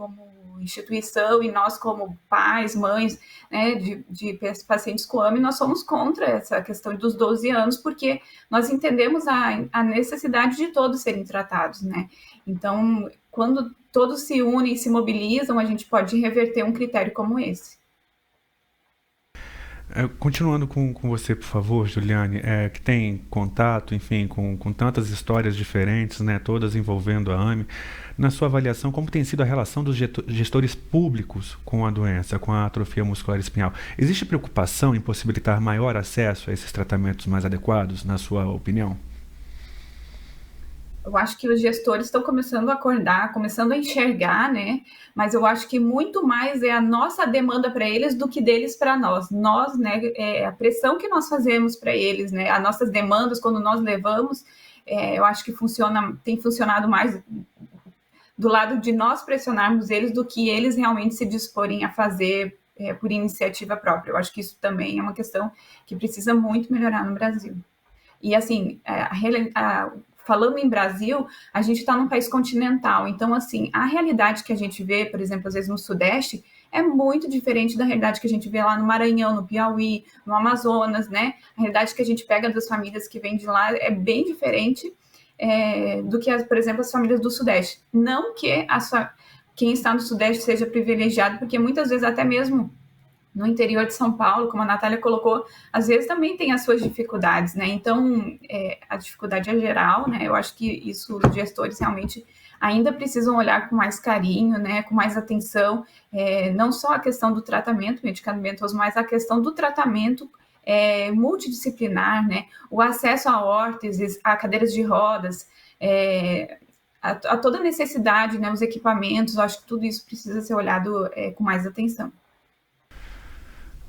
instituição e nós como pais, mães, né, de pacientes com AME, nós somos contra essa questão dos 12 anos, porque nós entendemos a necessidade de todos serem tratados, né? Então, quando todos se unem e se mobilizam, a gente pode reverter um critério como esse.
Continuando com você, por favor, Juliane, que tem contato, enfim, com tantas histórias diferentes, né, todas envolvendo a AME, na sua avaliação, como tem sido a relação dos gestores públicos com a doença, com a atrofia muscular espinhal? Existe preocupação em possibilitar maior acesso a esses tratamentos mais adequados, na sua opinião?
Eu acho que os gestores estão começando a acordar, começando a enxergar, né? Mas eu acho que muito mais é a nossa demanda para eles do que deles para nós. Nós, né? A pressão que nós fazemos para eles, né? As nossas demandas quando nós levamos, eu acho que tem funcionado mais do lado de nós pressionarmos eles do que eles realmente se disporem a fazer por iniciativa própria. Eu acho que isso também é uma questão que precisa muito melhorar no Brasil. E assim, falando em Brasil, a gente está num país continental, então assim, a realidade que a gente vê, por exemplo, às vezes no Sudeste, é muito diferente da realidade que a gente vê lá no Maranhão, no Piauí, no Amazonas, né? A realidade que a gente pega das famílias que vêm de lá é bem diferente do que, por exemplo, as famílias do Sudeste. Não que quem está no Sudeste seja privilegiado, porque muitas vezes até mesmo no interior de São Paulo, como a Natália colocou, às vezes também tem as suas dificuldades, né? Então, a dificuldade é geral, né? Eu acho que isso os gestores realmente ainda precisam olhar com mais carinho, né? Com mais atenção, não só a questão do tratamento medicamentoso, mas a questão do tratamento multidisciplinar, né? O acesso a órteses, a cadeiras de rodas, a toda a necessidade, né? Os equipamentos, eu acho que tudo isso precisa ser olhado com mais atenção.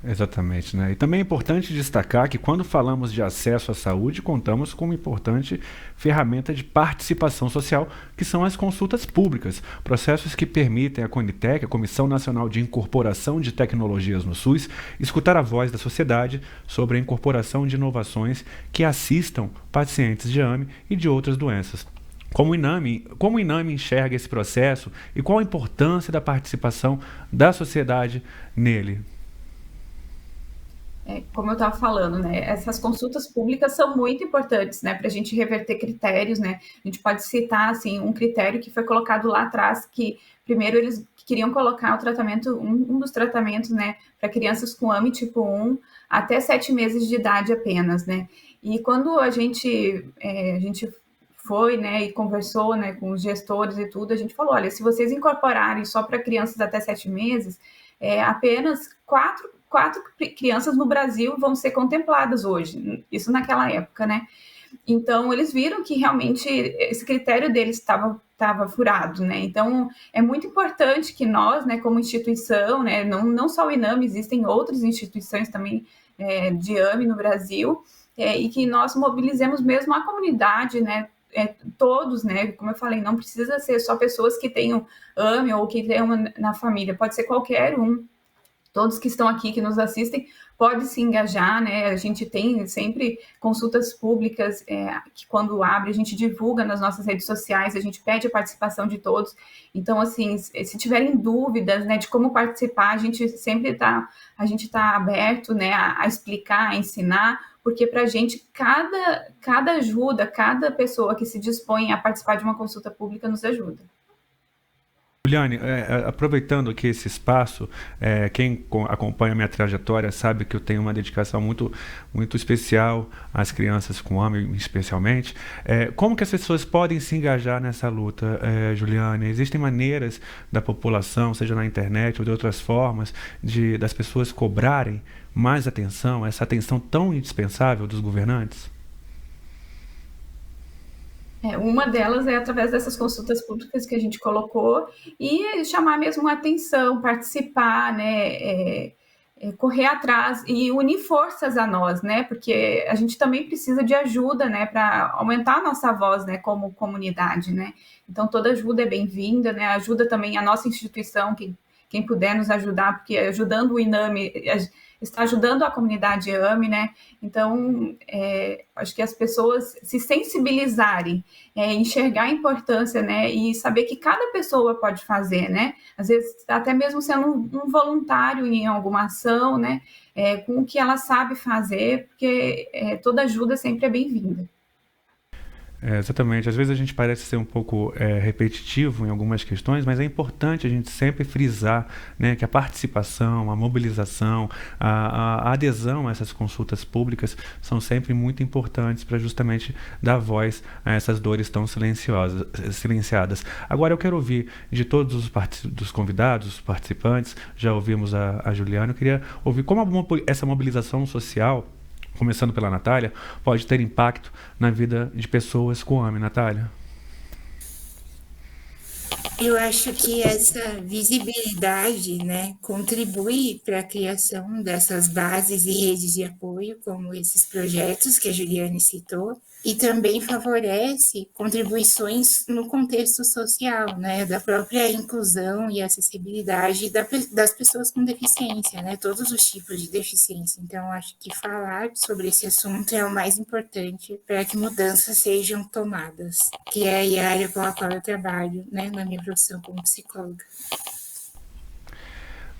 Exatamente, né? E também é importante destacar que quando falamos de acesso à saúde, contamos com uma importante ferramenta de participação social, que são as consultas públicas, processos que permitem à Conitec, a Comissão Nacional de Incorporação de Tecnologias no SUS, escutar a voz da sociedade sobre a incorporação de inovações que assistam pacientes de AME e de outras doenças. Como o INAME enxerga esse processo e qual a importância da participação da sociedade nele?
Como eu estava falando, né, essas consultas públicas são muito importantes, né, para a gente reverter critérios, né, a gente pode citar, assim, um critério que foi colocado lá atrás, que primeiro eles queriam colocar o tratamento, um dos tratamentos, né, para crianças com AME tipo 1 até 7 meses de idade apenas, né, e quando a gente foi, né, e conversou, né, com os gestores e tudo, a gente falou, olha, se vocês incorporarem só para crianças até 7 meses, apenas quatro crianças no Brasil vão ser contempladas hoje, isso naquela época, né? Então, eles viram que realmente esse critério deles estava furado, né? Então, é muito importante que nós, né, como instituição, né, não só o INAME, existem outras instituições também de AME no Brasil, e que nós mobilizemos mesmo a comunidade, né, todos, né, como eu falei, não precisa ser só pessoas que tenham AME ou que tenham na família, pode ser qualquer um, todos que estão aqui, que nos assistem, pode se engajar, né? A gente tem sempre consultas públicas, que quando abre, a gente divulga nas nossas redes sociais, a gente pede a participação de todos. Então, assim, se tiverem dúvidas, né, de como participar, a gente sempre tá aberto, né, a explicar, a ensinar, porque para a gente, cada ajuda, cada pessoa que se dispõe a participar de uma consulta pública nos ajuda.
Juliane, aproveitando aqui esse espaço, quem acompanha a minha trajetória sabe que eu tenho uma dedicação muito, muito especial às crianças com AMI, especialmente. Como que as pessoas podem se engajar nessa luta, Juliane? Existem maneiras da população, seja na internet ou de outras formas, das pessoas cobrarem mais atenção, essa atenção tão indispensável dos governantes?
Uma delas é através dessas consultas públicas que a gente colocou e chamar mesmo a atenção, participar, né, correr atrás e unir forças a nós, né, porque a gente também precisa de ajuda, né, para aumentar a nossa voz, né, como comunidade, né. Então toda ajuda é bem-vinda, né, ajuda também a nossa instituição, quem puder nos ajudar, porque ajudando o INAME está ajudando a comunidade AME, né? Então, acho que as pessoas se sensibilizarem, enxergar a importância, né? E saber que cada pessoa pode fazer, né? Às vezes, até mesmo sendo um voluntário em alguma ação, né? Com o que ela sabe fazer, porque toda ajuda sempre é bem-vinda.
Exatamente. Às vezes a gente parece ser um pouco repetitivo em algumas questões, mas é importante a gente sempre frisar, né, que a participação, a mobilização, a adesão a essas consultas públicas são sempre muito importantes para justamente dar voz a essas dores tão silenciadas. Agora eu quero ouvir de todos dos convidados, os participantes, já ouvimos a Juliana, eu queria ouvir como essa mobilização social, começando pela Natália, pode ter impacto na vida de pessoas com AMI, Natália?
Eu acho que essa visibilidade, né, contribui para a criação dessas bases e redes de apoio, como esses projetos que a Juliane citou, e também favorece contribuições no contexto social, né, da própria inclusão e acessibilidade das pessoas com deficiência, né, todos os tipos de deficiência. Então, acho que falar sobre esse assunto é o mais importante para que mudanças sejam tomadas, que é a área com a qual eu trabalho, né, na minha profissão como psicóloga.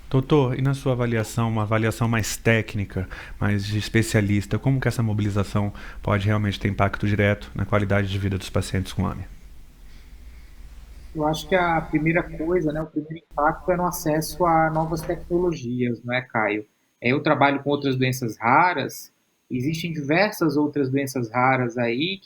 Doutor, e na sua avaliação, uma avaliação mais técnica, mais de especialista, como que essa mobilização pode realmente ter impacto direto na qualidade de vida dos pacientes com AMI?
Eu acho que a primeira coisa, né, o primeiro impacto é no acesso a novas tecnologias, não é, Caio? Eu trabalho com outras doenças raras, existem diversas outras doenças raras aí,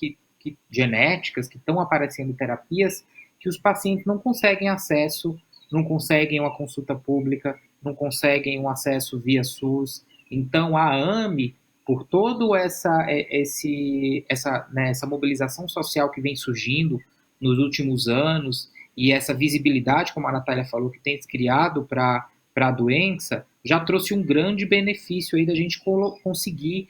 genéticas, que estão aparecendo terapias que os pacientes não conseguem acesso, não conseguem uma consulta pública, não conseguem um acesso via SUS. Então, a AME, por toda essa mobilização social que vem surgindo nos últimos anos, e essa visibilidade, como a Natália falou, que tem se criado para a doença, já trouxe um grande benefício aí da gente conseguir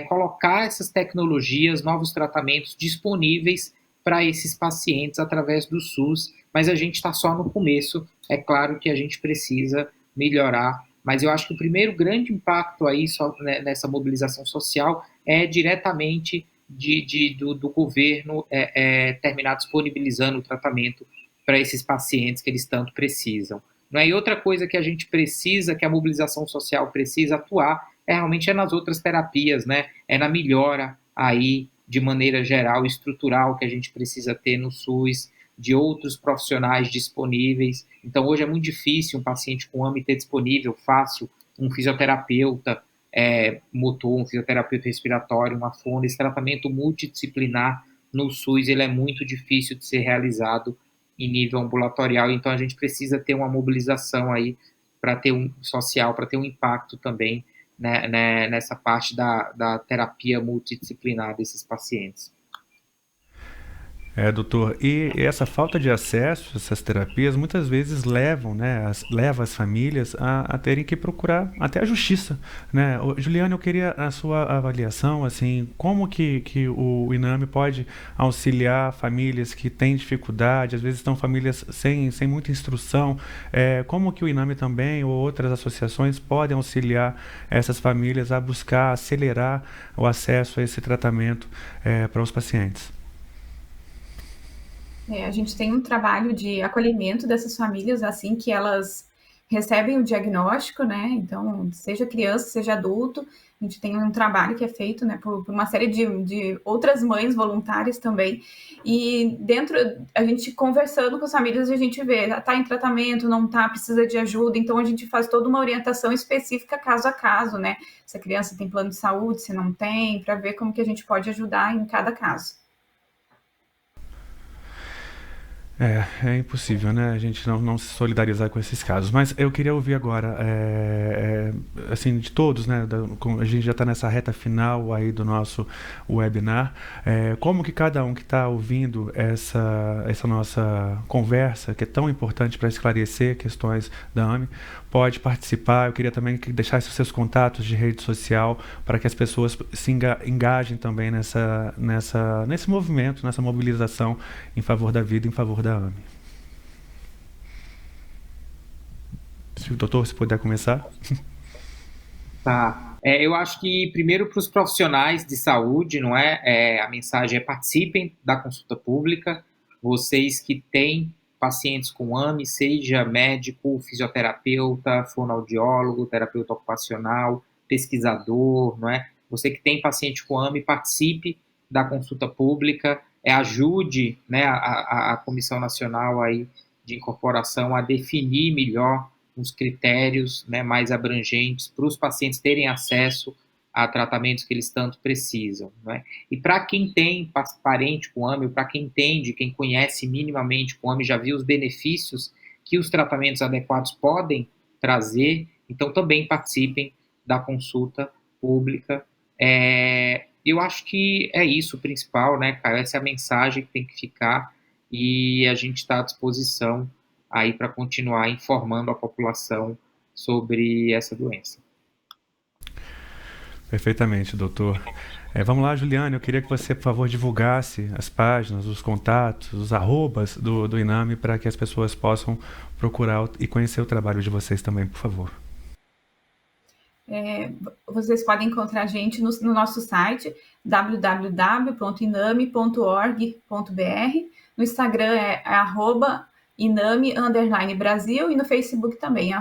colocar essas tecnologias, novos tratamentos disponíveis para esses pacientes através do SUS, mas a gente está só no começo. É claro que a gente precisa melhorar, mas eu acho que o primeiro grande impacto aí nessa mobilização social é diretamente do governo terminar disponibilizando o tratamento para esses pacientes que eles tanto precisam. Não é? E outra coisa que a gente precisa, que a mobilização social precisa atuar, realmente nas outras terapias, né? É na melhora aí, de maneira geral, estrutural, que a gente precisa ter no SUS, de outros profissionais disponíveis. Então, hoje é muito difícil um paciente com AMI ter disponível, fácil, um fisioterapeuta motor, um fisioterapeuta respiratório, uma fono. Esse tratamento multidisciplinar no SUS, ele é muito difícil de ser realizado em nível ambulatorial, então a gente precisa ter uma mobilização aí para ter social, para ter um impacto também, né, nessa parte da terapia multidisciplinar desses pacientes.
Doutor, e essa falta de acesso a essas terapias muitas vezes levam, né, leva as famílias a terem que procurar até a justiça, né? Juliana, eu queria a sua avaliação, assim, como que o INAME pode auxiliar famílias que têm dificuldade, às vezes estão famílias sem muita instrução, como que o INAME também ou outras associações podem auxiliar essas famílias a buscar acelerar o acesso a esse tratamento para os pacientes?
A gente tem um trabalho de acolhimento dessas famílias assim que elas recebem o diagnóstico, né? Então, seja criança, seja adulto, a gente tem um trabalho que é feito, né, por uma série de outras mães voluntárias também. E dentro, a gente conversando com as famílias, a gente vê, tá em tratamento, não tá, precisa de ajuda. Então, a gente faz toda uma orientação específica caso a caso, né? Se a criança tem plano de saúde, se não tem, para ver como que a gente pode ajudar em cada caso.
É impossível, né? A gente não se solidarizar com esses casos. Mas eu queria ouvir agora, assim, de todos, né? A gente já está nessa reta final aí do nosso webinar. Como que cada um que está ouvindo essa nossa conversa, que é tão importante para esclarecer questões da AME, pode participar? Eu queria também que deixasse os seus contatos de rede social para que as pessoas se engajem também nesse movimento, nessa mobilização em favor da vida, em favor da AME. Se o doutor, se puder começar.
Tá. Eu acho que, primeiro, para os profissionais de saúde, não é? A mensagem é: participem da consulta pública. Vocês que têm pacientes com AME, seja médico, fisioterapeuta, fonoaudiólogo, terapeuta ocupacional, pesquisador, não é? Você que tem paciente com AME, participe da consulta pública, ajude, né, a Comissão Nacional aí de Incorporação a definir melhor os critérios, né, mais abrangentes para os pacientes terem acesso a tratamentos que eles tanto precisam, né? E para quem tem parente com AME, para quem entende, quem conhece minimamente com AME, já viu os benefícios que os tratamentos adequados podem trazer, então também participem da consulta pública. Eu acho que é isso o principal, né, Caio? Essa é a mensagem que tem que ficar e a gente está à disposição aí para continuar informando a população sobre essa doença.
Perfeitamente, doutor. Vamos lá, Juliane, eu queria que você, por favor, divulgasse as páginas, os contatos, os arrobas do INAME para que as pessoas possam procurar e conhecer o trabalho de vocês também, por favor.
Vocês podem encontrar a gente no nosso site www.iname.org.br. No Instagram é @iname_Brasil e no Facebook também,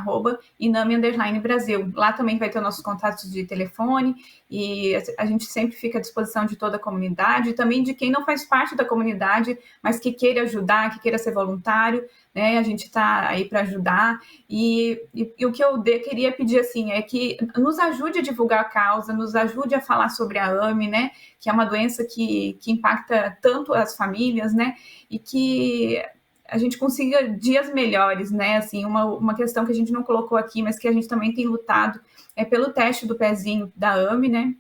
@iname_Brasil. Lá também vai ter nossos contatos de telefone e a gente sempre fica à disposição de toda a comunidade e também de quem não faz parte da comunidade, mas que queira ajudar, que queira ser voluntário, né? A gente está aí para ajudar e o que eu queria pedir assim é que nos ajude a divulgar a causa, nos ajude a falar sobre a AME, né? Que é uma doença que impacta tanto as famílias, né? E que a gente consiga dias melhores, né? Assim, uma questão que a gente não colocou aqui, mas que a gente também tem lutado é pelo teste do pezinho da AME, né?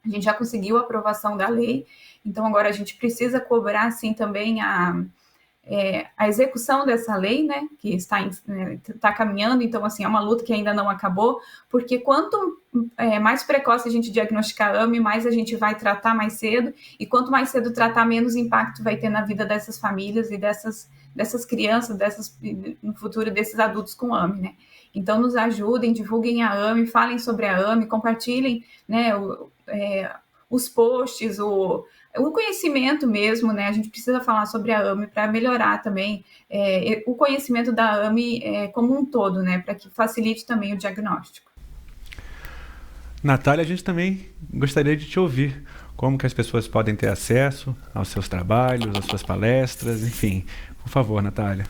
A gente já conseguiu a aprovação da lei, então agora a gente precisa cobrar, assim, também a execução dessa lei, né, que está caminhando, então, assim, é uma luta que ainda não acabou, porque quanto mais precoce a gente diagnosticar AME, mais a gente vai tratar mais cedo, e quanto mais cedo tratar, menos impacto vai ter na vida dessas famílias e dessas crianças, no futuro desses adultos com AME, né. Então, nos ajudem, divulguem a AME, falem sobre a AME, compartilhem, né, os posts, o conhecimento mesmo, né? A gente precisa falar sobre a AME para melhorar também o conhecimento da AME como um todo, né? Para que facilite também o diagnóstico.
Natália, a gente também gostaria de te ouvir. Como que as pessoas podem ter acesso aos seus trabalhos, às suas palestras, enfim. Por favor, Natália.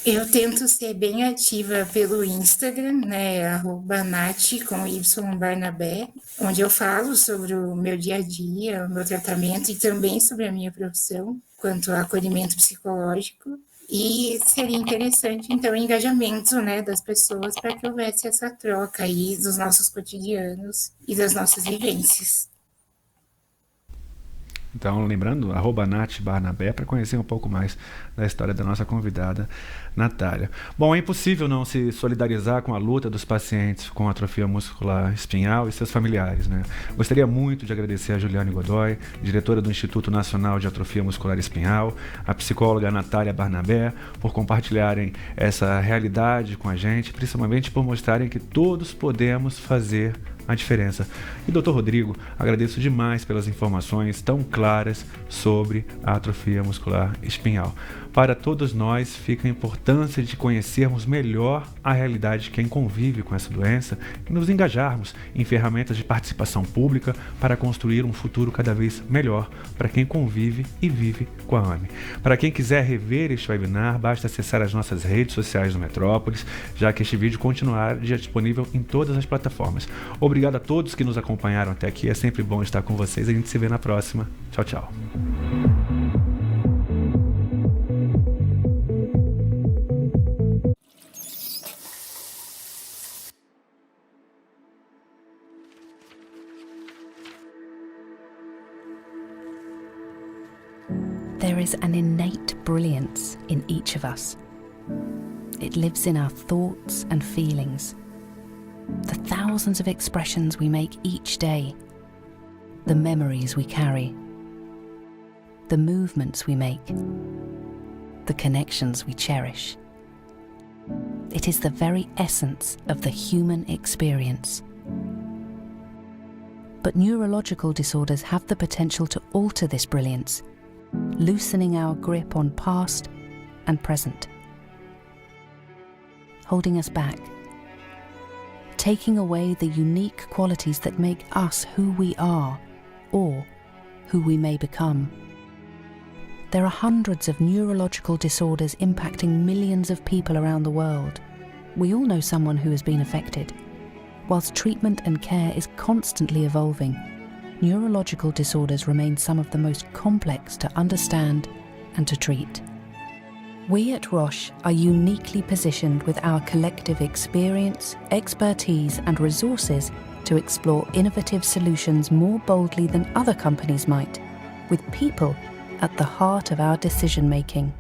Eu tento ser bem ativa pelo Instagram, né, @Nath com Y Barnabé, onde eu falo sobre o meu dia a dia, o meu tratamento e também sobre a minha profissão, quanto ao acolhimento psicológico. E seria interessante, então, o engajamento, né, das pessoas para que houvesse essa troca aí dos nossos cotidianos e das nossas vivências.
Então, lembrando, @NathBarnabé, para conhecer um pouco mais da história da nossa convidada, Natália. Bom, é impossível não se solidarizar com a luta dos pacientes com atrofia muscular espinhal e seus familiares, né? Gostaria muito de agradecer a Juliane Godoy, diretora do Instituto Nacional de Atrofia Muscular Espinhal, a psicóloga Natália Barnabé, por compartilharem essa realidade com a gente, principalmente por mostrarem que todos podemos fazer a diferença. E Dr. Rodrigo, agradeço demais pelas informações tão claras sobre a atrofia muscular espinhal. Para todos nós fica a importância de conhecermos melhor a realidade de quem convive com essa doença e nos engajarmos em ferramentas de participação pública para construir um futuro cada vez melhor para quem convive e vive com a AME. Para quem quiser rever este webinar, basta acessar as nossas redes sociais do Metrópolis, já que este vídeo continuará disponível em todas as plataformas. Obrigado a todos que nos acompanharam até aqui, é sempre bom estar com vocês, a gente se vê na próxima. Tchau, tchau.
There is an innate brilliance in each of us. It lives in our thoughts and feelings, the thousands of expressions we make each day, the memories we carry, the movements we make, the connections we cherish. It is the very essence of the human experience. But neurological disorders have the potential to alter this brilliance, loosening our grip on past and present, holding us back, taking away the unique qualities that make us who we are or who we may become. There are hundreds of neurological disorders impacting millions of people around the world. We all know someone who has been affected. Whilst treatment and care is constantly evolving, neurological disorders remain some of the most complex to understand and to treat. We at Roche are uniquely positioned with our collective experience, expertise and resources to explore innovative solutions more boldly than other companies might, with people at the heart of our decision-making.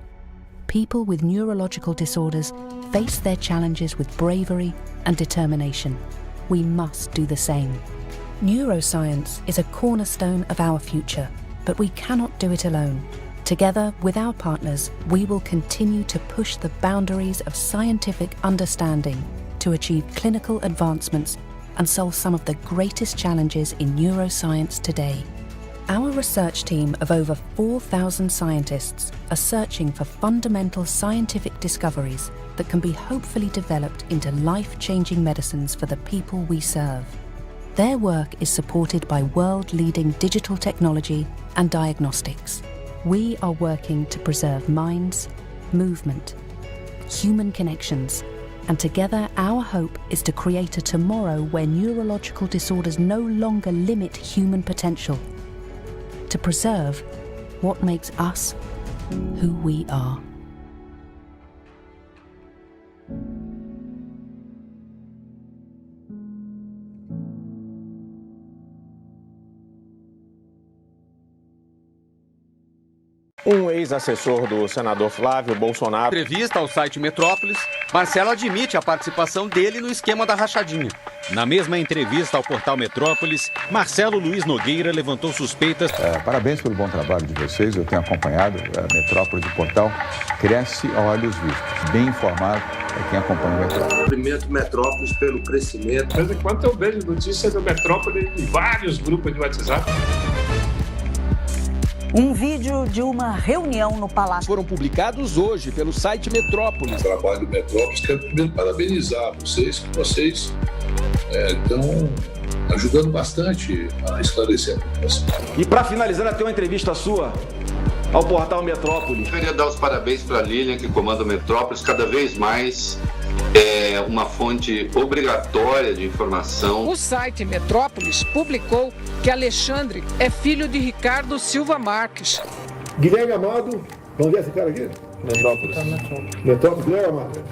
People with neurological disorders face their challenges with bravery and determination. We must do the same. Neuroscience is a cornerstone of our future, but we cannot do it alone. Together with our partners, we will continue to push the boundaries of scientific understanding to achieve clinical advancements and solve some of the greatest challenges in neuroscience today. Our research team of over 4,000 scientists are searching for fundamental scientific discoveries that can be hopefully developed into life-changing medicines for the people we serve. Their work is supported by world-leading digital technology and diagnostics. We are working to preserve minds, movement, human connections, and together our hope is to create a tomorrow where neurological disorders no longer limit human potential, to preserve what makes us who we are.
Um ex-assessor do senador Flávio Bolsonaro.
Em entrevista ao site Metrópolis, Marcelo admite a participação dele no esquema da rachadinha.
Na mesma entrevista ao portal Metrópolis, Marcelo Luiz Nogueira levantou suspeitas.
Parabéns pelo bom trabalho de vocês, eu tenho acompanhado a Metrópolis, o portal cresce a olhos vistos, bem informado é quem acompanha o Metrópolis.
Cumprimento Metrópolis pelo crescimento.
De vez em quando eu vejo notícias do Metrópolis em vários grupos de WhatsApp.
Um vídeo de uma reunião no Palácio.
Foram publicados hoje pelo site Metrópolis.
O trabalho do Metrópolis, quero primeiro parabenizar vocês, que vocês estão ajudando bastante a esclarecer a população.
E para finalizar, até uma entrevista sua ao portal Metrópolis.
Eu queria dar os parabéns para a Lilian, que comanda o Metrópolis, cada vez mais é uma fonte obrigatória de informação.
O site Metrópolis publicou que Alexandre é filho de Ricardo Silva Marques.
Guilherme Amado, onde é esse cara aqui?
Metrópolis.
Metrópolis, Guilherme Amado.